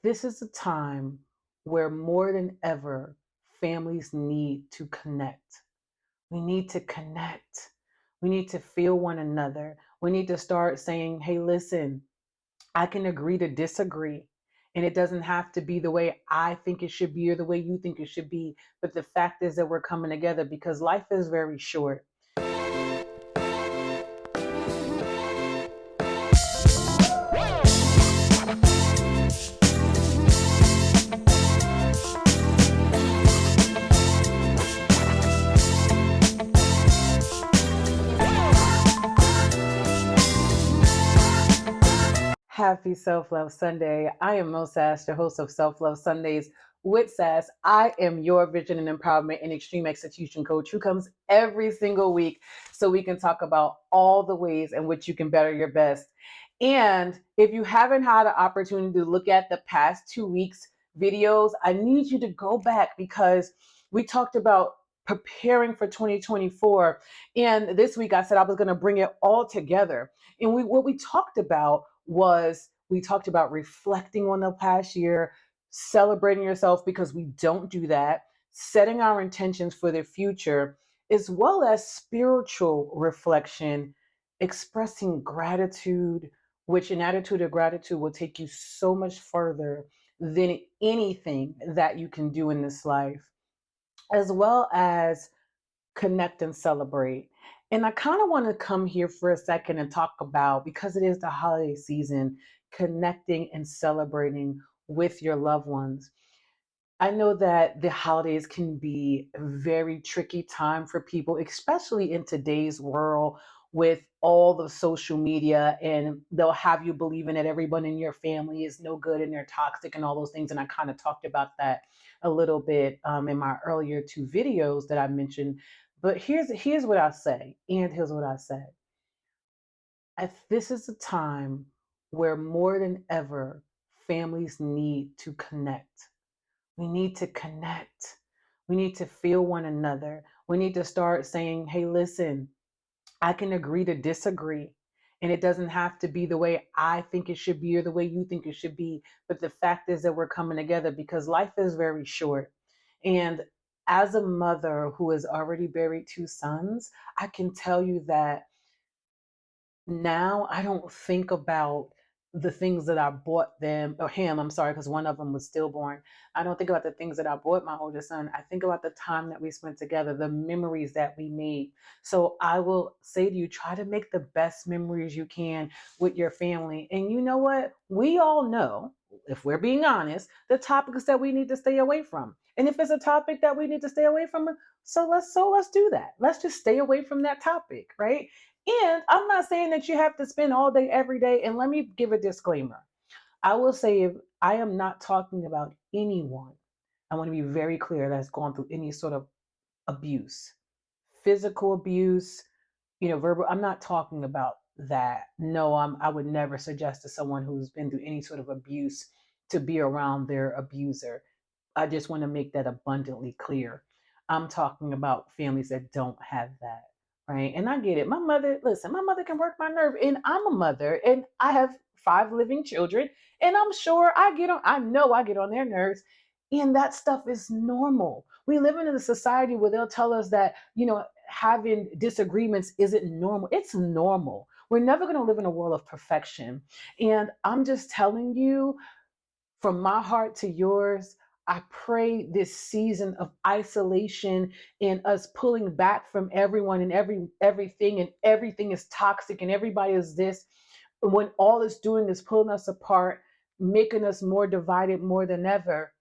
This is a time where more than ever, families need to connect. We need to connect. We need to feel one another. We need to start saying, hey, listen, I can agree to disagree. And it doesn't have to be the way I think it should be or the way you think it should be. But the fact is that we're coming together because life is very short. Happy Self Love Sunday. I am Moe Sass, your host of Self Love Sundays with Sass. I am your vision and empowerment and extreme execution coach who comes every single week so we can talk about all the ways in which you can better your best. And if you haven't had an opportunity to look at the past 2 weeks videos, I need you to go back because we talked about preparing for 2024. And this week I said I was going to bring it all together. And what we talked about was we talked about reflecting on the past year, celebrating yourself because we don't do that, setting our intentions for the future, as well as spiritual reflection, expressing gratitude, which an attitude of gratitude will take you so much further than anything that you can do in this life, as well as connect and celebrate. And I kind of want to come here for a second and talk about, because it is the holiday season, connecting and celebrating with your loved ones. I know that the holidays can be a very tricky time for people, especially in today's world with all the social media, and they'll have you believing that everyone in your family is no good and they're toxic and all those things. And I kind of talked about that a little bit in my earlier two videos that I mentioned. But here's what I say, and here's what I say. This is a time where more than ever, families need to connect. We need to connect. We need to feel one another. We need to start saying, hey, listen, I can agree to disagree. And it doesn't have to be the way I think it should be or the way you think it should be. But the fact is that we're coming together because life is very short. And as a mother who has already buried two sons, I can tell you that now I don't think about the things that I bought them or him. I'm sorry, because one of them was stillborn. I don't think about the things that I bought my oldest son. I think about the time that we spent together, the memories that we made. So I will say to you, try to make the best memories you can with your family. And you know what? We all know, if we're being honest, the topics that we need to stay away from. And if it's a topic that we need to stay away from, so let's do that. Let's just stay away from that topic, right? And I'm not saying that you have to spend all day every day. And let me give a disclaimer. I will say if I am not talking about anyone, I want to be very clear that's gone through any sort of abuse, physical abuse, verbal. I'm not talking about that. No, I would never suggest to someone who's been through any sort of abuse to be around their abuser. I just want to make that abundantly clear. I'm talking about families that don't have that, right? And I get it. Listen, my mother can work my nerve, and I'm a mother, and I have five living children, and I'm sure I know I get on their nerves, and that stuff is normal. We live in a society where they'll tell us that, having disagreements isn't normal. It's normal. We're never going to live in a world of perfection. And I'm just telling you, from my heart to yours, I pray this season of isolation and us pulling back from everyone and everything, and everything is toxic and everybody is this, when all it's doing is pulling us apart, making us more divided more than ever,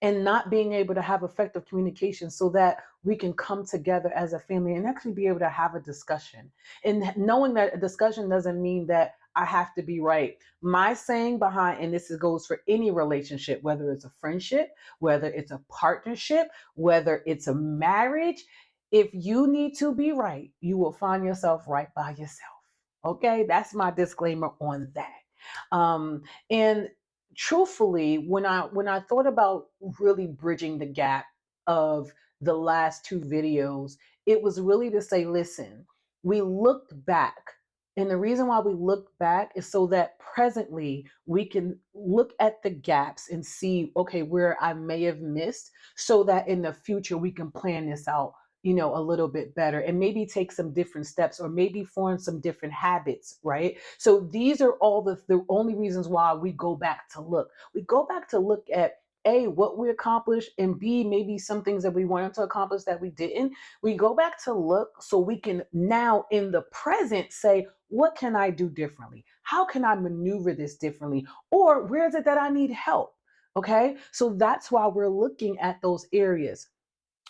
and not being able to have effective communication so that we can come together as a family and actually be able to have a discussion. And knowing that a discussion doesn't mean that I have to be right. My saying behind, and goes for any relationship, whether it's a friendship, whether it's a partnership, whether it's a marriage, if you need to be right, you will find yourself right by yourself. Okay, that's my disclaimer on that. And truthfully, when I thought about really bridging the gap of the last two videos, it was really to say, listen, we looked back And the reason why we look back is so that presently we can look at the gaps and see, okay, where I may have missed, so that in the future we can plan this out, a little bit better, and maybe take some different steps, or maybe form some different habits, right? So these are all the only reasons why we go back to look. We go back to look at A, what we accomplished, and B, maybe some things that we wanted to accomplish that we didn't. We go back to look so we can now in the present say, what can I do differently? How can I maneuver this differently? Or where is it that I need help? Okay, so that's why we're looking at those areas,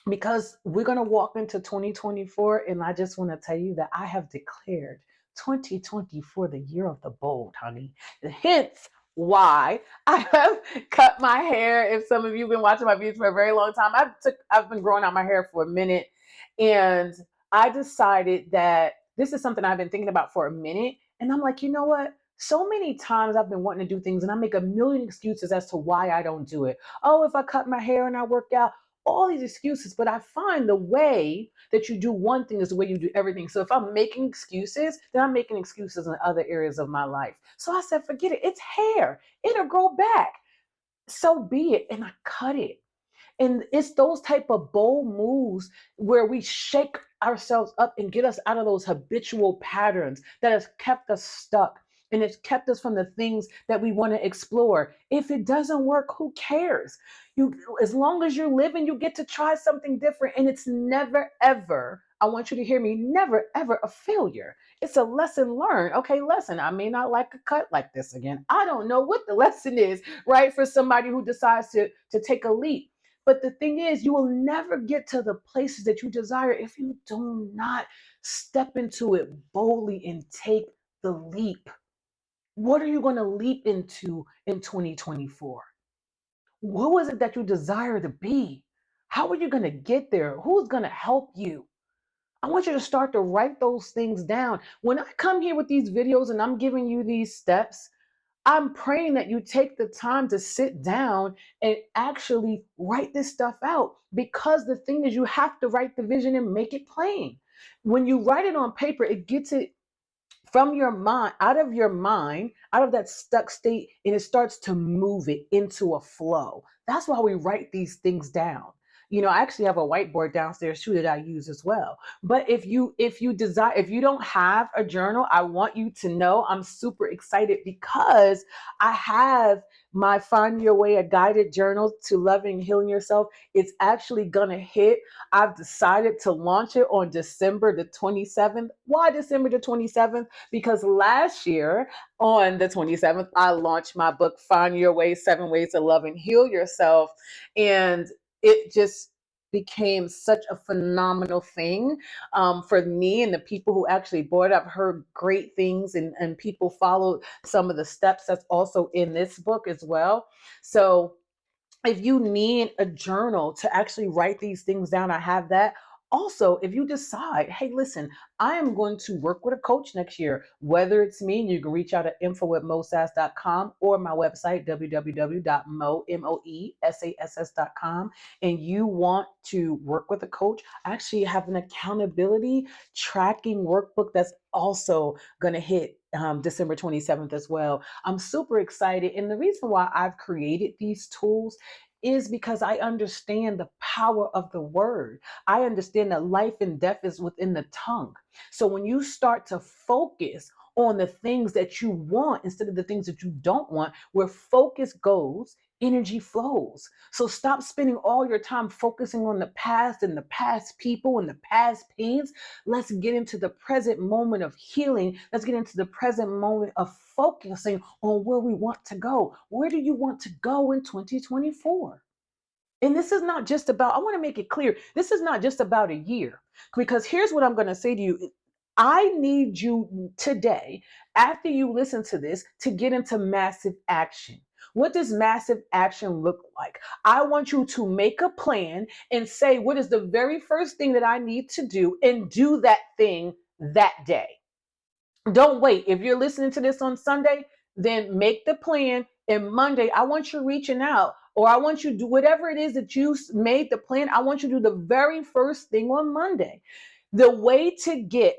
because we're going to walk into 2024. And I just want to tell you that I have declared 2024 the year of the bold, honey. Hence why I have cut my hair. If some of you have been watching my videos for a very long time, I've been growing out my hair for a minute, and I decided that this is something I've been thinking about for a minute. And I'm like, you know what? So many times I've been wanting to do things and I make a million excuses as to why I don't do it. Oh, if I cut my hair and I work out, all these excuses. But I find the way that you do one thing is the way you do everything. So if I'm making excuses, then I'm making excuses in other areas of my life. So I said, forget it. It's hair. It'll grow back. So be it. And I cut it. And it's those type of bold moves where we shake ourselves up and get us out of those habitual patterns that has kept us stuck, and it's kept us from the things that we want to explore. If it doesn't work, who cares? You, as long as you're living, you get to try something different, and it's never ever, I want you to hear me, never ever a failure. It's a lesson learned. Okay, lesson. I may not like a cut like this again. I don't know what the lesson is, right? For somebody who decides to take a leap. But the thing is, you will never get to the places that you desire if you do not step into it boldly and take the leap. What are you going to leap into in 2024? Who is it that you desire to be? How are you going to get there? Who's going to help you? I want you to start to write those things down. When I come here with these videos and I'm giving you these steps, I'm praying that you take the time to sit down and actually write this stuff out, because the thing is, you have to write the vision and make it plain. When you write it on paper, it gets it from your mind, out of that stuck state, and it starts to move it into a flow. That's why we write these things down. I actually have a whiteboard downstairs too that I use as well. But if you don't have a journal, I want you to know I'm super excited, because I have my Find Your Way, a guided journal to loving and healing yourself. It's actually gonna hit. I've decided to launch it on December the 27th. Why December the 27th? Because last year on the 27th, I launched my book, Find Your Way, 7 Ways to Love and Heal Yourself. And it just became such a phenomenal thing for me and the people who actually bought it. I've heard great things, and people followed some of the steps that's also in this book as well. So if you need a journal to actually write these things down, I have that. Also, if you decide, hey, listen, I am going to work with a coach next year, whether it's me, you can reach out at info@moesass.com, or my website, www.moesass.com, and you want to work with a coach, I actually have an accountability tracking workbook that's also going to hit December 27th as well. I'm super excited. And the reason why I've created these tools is because I understand the power of the word. I understand that life and death is within the tongue. So when you start to focus on the things that you want instead of the things that you don't want, where focus goes, energy flows. So stop spending all your time focusing on the past and the past people and the past pains. Let's get into the present moment of healing. Let's get into the present moment of focusing on where we want to go. Where do you want to go in 2024? And this is not just about, I want to make it clear, this is not just about a year. Because here's what I'm going to say to you. I need you today, after you listen to this, to get into massive action. What does massive action look like? I want you to make a plan and say, what is the very first thing that I need to do, and do that thing that day. Don't wait. If you're listening to this on Sunday, then make the plan. And Monday, I want you reaching out, or I want you to do whatever it is that you made the plan. I want you to do the very first thing on Monday. The way to get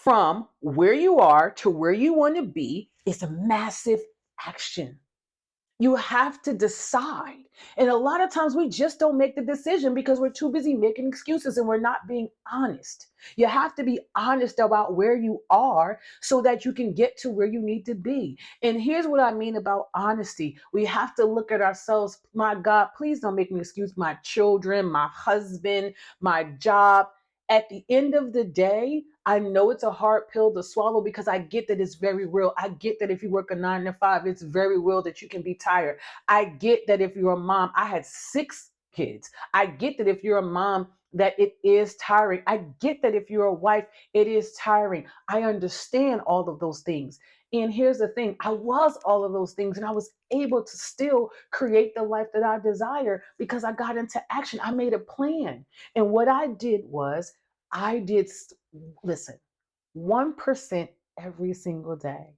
from where you are to where you want to be is a massive action. You have to decide. And a lot of times we just don't make the decision because we're too busy making excuses and we're not being honest. You have to be honest about where you are so that you can get to where you need to be. And here's what I mean about honesty. We have to look at ourselves. My God, please don't make me excuse my children, my husband, my job. At the end of the day, I know it's a hard pill to swallow because I get that it's very real. I get that if you work a 9 to 5, it's very real that you can be tired. I get that if you're a mom, I had 6 kids. I get that if you're a mom, that it is tiring. I get that if you're a wife, it is tiring. I understand all of those things. And here's the thing, I was all of those things and I was able to still create the life that I desire because I got into action. I made a plan. And what I did was, I did, listen, 1% every single day.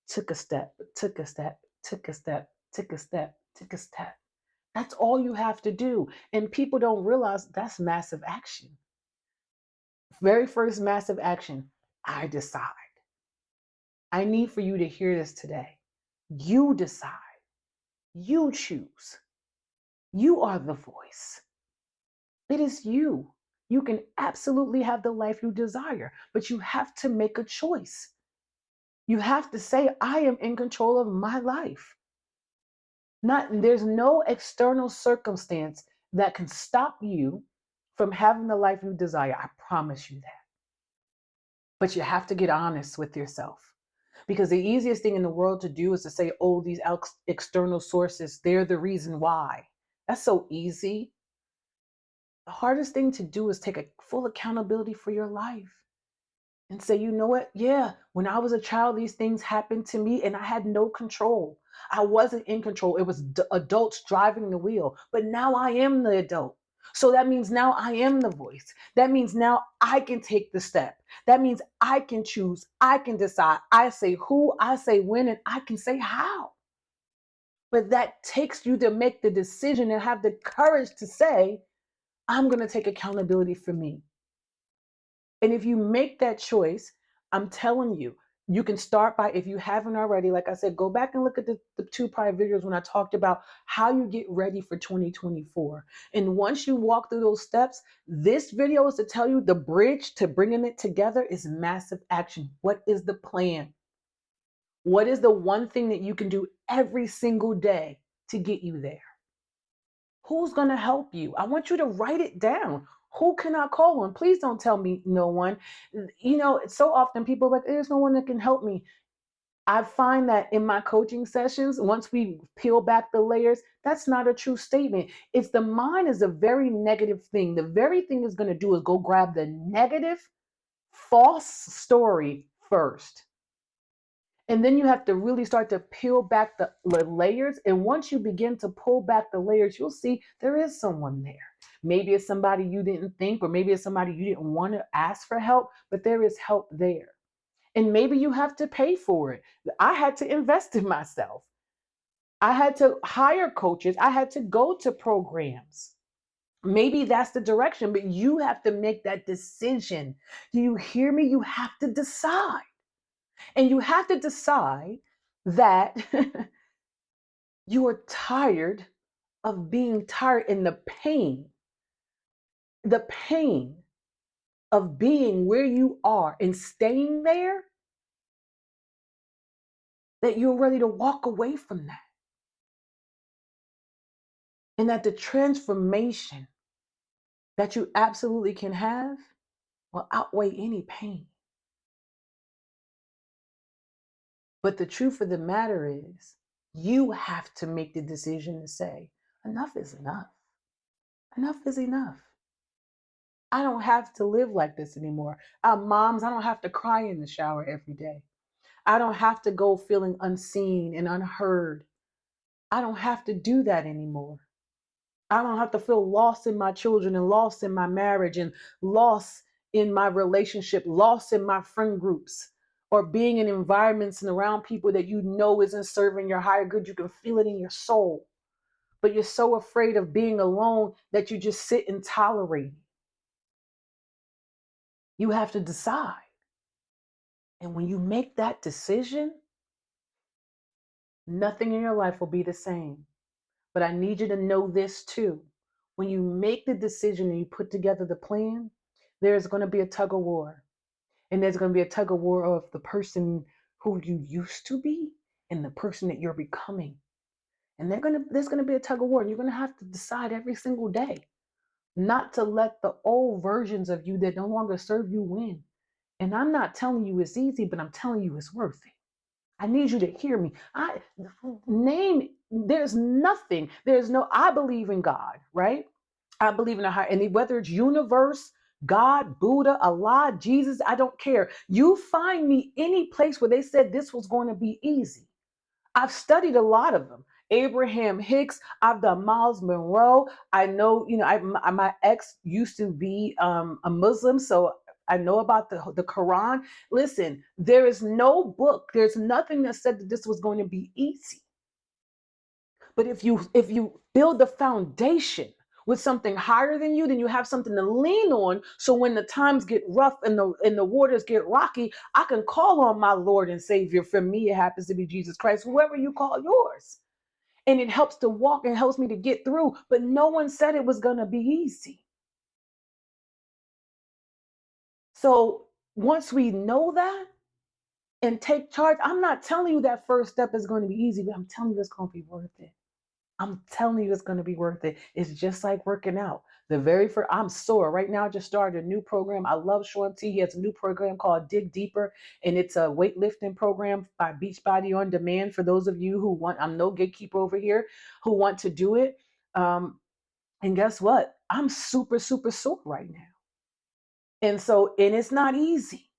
Took a step, took a step, took a step, took a step, took a step. That's all you have to do. And people don't realize that's massive action. Very first massive action, I decide. I need for you to hear this today. You decide. You choose. You are the voice. It is you. You can absolutely have the life you desire, but you have to make a choice. You have to say, I am in control of my life. There's no external circumstance that can stop you from having the life you desire. I promise you that. But you have to get honest with yourself. Because the easiest thing in the world to do is to say, oh, these external sources, they're the reason why. That's so easy. The hardest thing to do is take a full accountability for your life and say, you know what? Yeah, when I was a child, these things happened to me and I had no control. I wasn't in control. It was adults driving the wheel. But now I am the adult. So that means now I am the voice. That means now I can take the step. That means I can choose. I can decide. I say who, I say when, and I can say how. But that takes you to make the decision and have the courage to say, I'm going to take accountability for me. And if you make that choice, I'm telling you, you can start by, if you haven't already, like I said, go back and look at the 2 prior videos when I talked about how you get ready for 2024. And once you walk through those steps, this video is to tell you the bridge to bringing it together is massive action. What is the plan? What is the one thing that you can do every single day to get you there? Who's going to help you? I want you to write it down. Who can I call on? Please don't tell me no one. You know, so often people are like, there's no one that can help me. I find that in my coaching sessions, once we peel back the layers, that's not a true statement. It's the mind is a very negative thing. The very thing it's going to do is go grab the negative, false story first. And then you have to really start to peel back the layers. And once you begin to pull back the layers, you'll see there is someone there. Maybe it's somebody you didn't think, or maybe it's somebody you didn't want to ask for help, but there is help there. And maybe you have to pay for it. I had to invest in myself. I had to hire coaches. I had to go to programs. Maybe that's the direction, but you have to make that decision. Do you hear me? You have to decide. And you have to decide that you are tired of being tired, and the pain of being where you are and staying there, that you're ready to walk away from that. And that the transformation that you absolutely can have will outweigh any pain. But the truth of the matter is, you have to make the decision to say, enough is enough. Enough is enough. I don't have to live like this anymore. Moms, I don't have to cry in the shower every day. I don't have to go feeling unseen and unheard. I don't have to do that anymore. I don't have to feel lost in my children and lost in my marriage and lost in my relationship, lost in my friend groups, or being in environments and around people that you know isn't serving your higher good. You can feel it in your soul, but you're so afraid of being alone that you just sit and tolerate. You have to decide. And when you make that decision, nothing in your life will be the same. But I need you to know this too. When you make the decision and you put together the plan, there's going to be a tug of war. And there's going to be a tug of war of the person who you used to be and the person that you're becoming. And there's going to be a tug of war. And you're going to have to decide every single day not to let the old versions of you that no longer serve you win. And I'm not telling you it's easy, but I'm telling you it's worth it. I need you to hear me. There's nothing, I believe in God, right? I believe in a higher, and whether it's universe, God, Buddha, Allah, Jesus, I don't care. You find me any place where they said this was going to be easy. I've studied a lot of them. Abraham Hicks, I've done Miles Monroe. I know, my ex used to be a Muslim, so I know about the Quran. Listen, there is no book, there's nothing that said that this was going to be easy. But if you build the foundation with something higher than you, then you have something to lean on. So when the times get rough and the waters get rocky, I can call on my Lord and Savior. For me, it happens to be Jesus Christ, whoever you call yours. And it helps to walk and helps me to get through. But no one said it was going to be easy. So once we know that and take charge, I'm not telling you that first step is going to be easy, but I'm telling you it's going to be worth it. I'm telling you, it's going to be worth it. It's just like working out. The very first, I'm sore right now. I just started a new program. I love Sean T. He has a new program called Dig Deeper, and it's a weightlifting program by Beachbody on Demand. For those of you who want, I'm no gatekeeper over here, who want to do it. And guess what? I'm super, super sore right now. And it's not easy.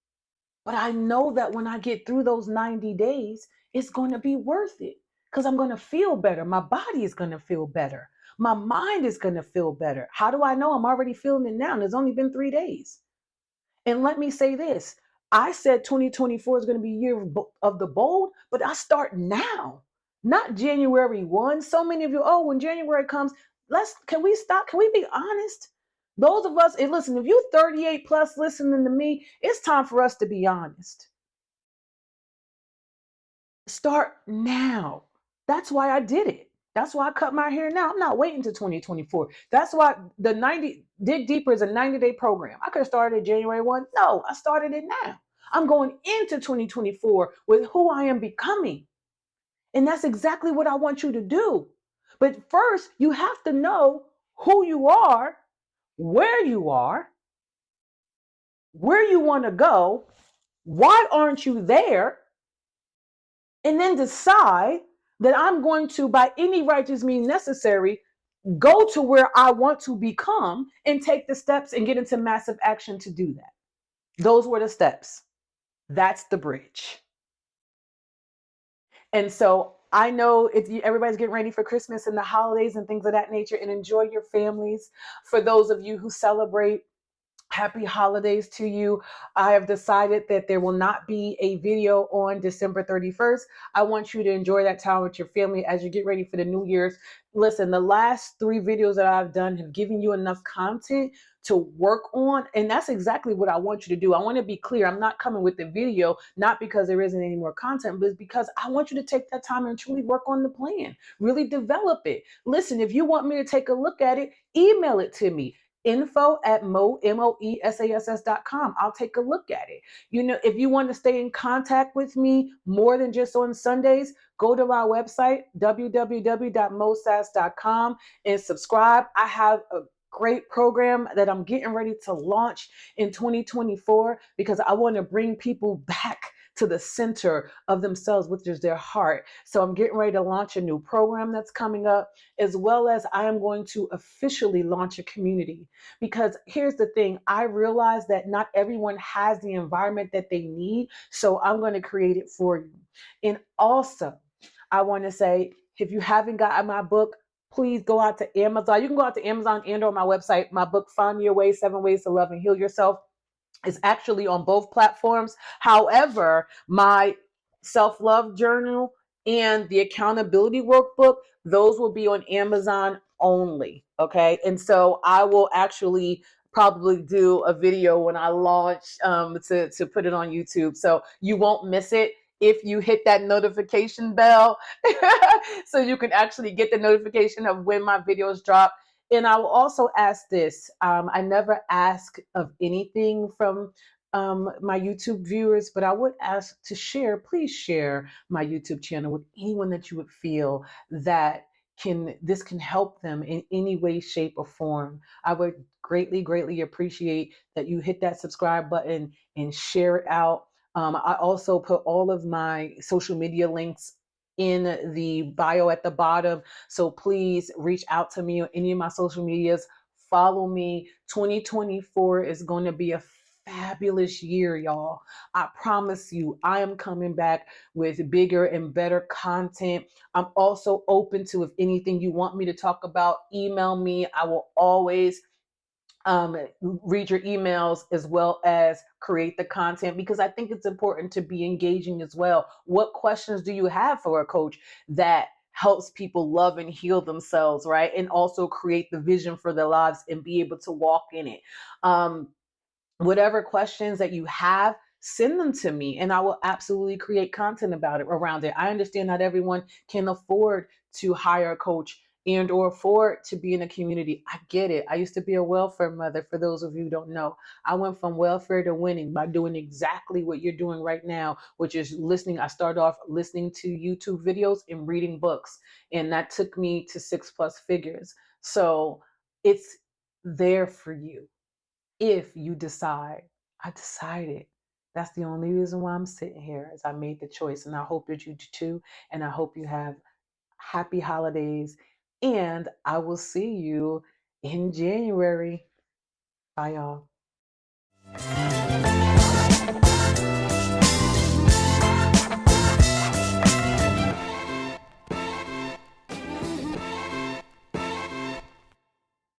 But I know that when I get through those 90 days, it's going to be worth it because I'm going to feel better. My body is going to feel better. My mind is going to feel better. How do I know? I'm already feeling it now. And it's only been 3 days. And let me say this. I said 2024 is going to be a year of the bold, but I start now, not January 1. So many of you, oh, when January comes, can we stop? Can we be honest? Those of us, and listen, if you're 38 plus listening to me, it's time for us to be honest. Start now. That's why I did it. That's why I cut my hair now. I'm not waiting to 2024. That's why the 90 Dig Deeper is a 90-day program. I could have started January 1. No, I started it now. I'm going into 2024 with who I am becoming. And that's exactly what I want you to do. But first, you have to know who you are, where you want to go, why aren't you there? And then decide that I'm going to, by any righteous means necessary, go to where I want to become and take the steps and get into massive action to do that. Those were the steps. That's the bridge. And so I know everybody's getting ready for Christmas and the holidays and things of that nature, and enjoy your families. For those of you who celebrate, happy holidays to you. I have decided that there will not be a video on December 31st. I want you to enjoy that time with your family as you get ready for the New Year's. Listen, the last 3 videos that I've done have given you enough content to work on. And that's exactly what I want you to do. I want to be clear. I'm not coming with the video, not because there isn't any more content, but it's because I want you to take that time and truly work on the plan, really develop it. Listen, if you want me to take a look at it, email it to me. info@moesass.com. I'll take a look at it. If you want to stay in contact with me more than just on Sundays, go to our website, www.moesass.com, and subscribe. I have a great program that I'm getting ready to launch in 2024 because I want to bring people back to the center of themselves, which is their heart. So I'm getting ready to launch a new program that's coming up, as well as I am going to officially launch a community. Because here's the thing, I realize that not everyone has the environment that they need. So I'm going to create it for you. And also, I want to say, if you haven't gotten my book, please go out to Amazon. You can go out to Amazon and on my website. My book, Find Your Way, 7 Ways to Love and Heal Yourself, is actually on both platforms. However, my self-love journal and the accountability workbook, those will be on Amazon only. Okay. And so I will actually probably do a video when I launch to put it on YouTube. So you won't miss it if you hit that notification bell so you can actually get the notification of when my videos drop. And I will also ask this. I never ask of anything from my YouTube viewers, but I would ask to share, please share my YouTube channel with anyone that you would feel that this can help them in any way, shape, or form. I would greatly, greatly appreciate that you hit that subscribe button and share it out. I also put all of my social media links in the bio at the bottom. So please reach out to me on any of my social medias. Follow me. 2024 is going to be a fabulous year, y'all. I promise you, I am coming back with bigger and better content. I'm also open to, if anything you want me to talk about, email me. I will always read your emails as well as create the content, because I think it's important to be engaging as well. What questions do you have for a coach that helps people love and heal themselves, right? And also create the vision for their lives and be able to walk in it. Whatever questions that you have, send them to me and I will absolutely create content about it, around it. I understand not everyone can afford to hire a coach and or afford to be in a community. I get it. I used to be a welfare mother. For those of you who don't know, I went from welfare to winning by doing exactly what you're doing right now, which is listening. I started off listening to YouTube videos and reading books, and that took me to 6+ figures. So it's there for you if you decide. I decided. That's the only reason why I'm sitting here, is I made the choice, and I hope that you do too. And I hope you have happy holidays, and I will see you in January. Bye, y'all.